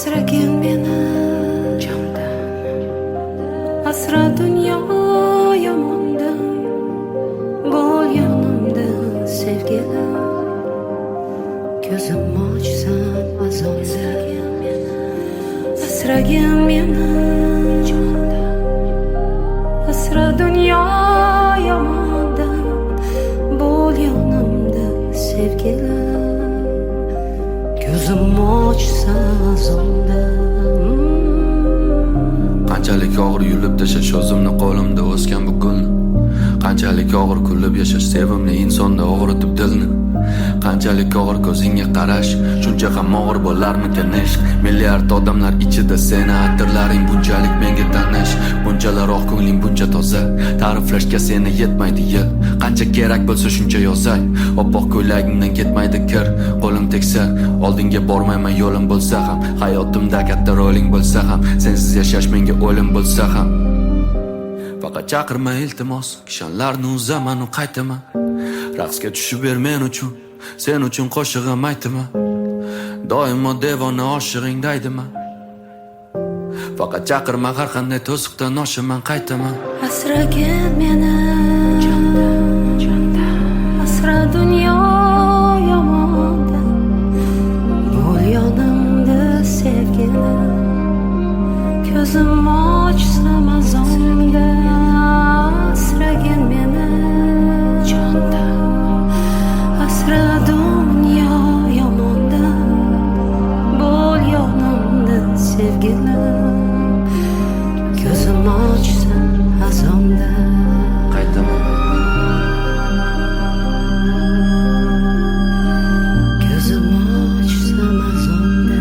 Asragin meni jondan, asra dunyo yomondan, bo'l yonimda sevgilim. Ko'zim ochsam azonda, asragin meni jondan, asra dunyo yomondan, bo'l yonimda sevgilim. Ko'zim ochsa azonda. Qanchalik og'ir yulib tashash o'zimni qo'limda o'sgan bu gulni, qanchalik og'ir kulib yashash sevimli insonda og'ritib dilni. Qanchalik og'ir ko'zingga qarash, shuncha ham og'ir bo'larmikan ishq. Milliard odamlar ichida seni atirlaring bunchalik menga tanish, bunchalar oq ko'ngling buncha toza, ta'riflashga seni yetmaydi yil. Qancha kerak bo'lsa shuncha yozay, oppoq ko'ylagingdan ketmaydi kir. Qo'lim tegsa oldinga bormayman, yo'lim bo'lsa ham, hayotimda katta roling bo'lsa ham, sensiz yashash menga o'lim bo'lsa ham. Faqat chaqirma iltimos, kishanlarni uzaman u qaytaman. Raqsga tushib ber men uchun, sen uchun qo'shig'im aytaman. Doimo devona oshig'ingda aydaman. Faqat chaqirma, har qanday to'siqdan oshaman qaytaman. Asragin meni jondan, asra dunyo yomondan, bo'l yonimda sevgilim. Ko'zim ochsam azonda, asragin meni jondan, asra dunyo yomondan, bo'l yonimda sevgilim. Ko'zim ochsam azonda. Qaytaman. Ko'zim ochsam azonda.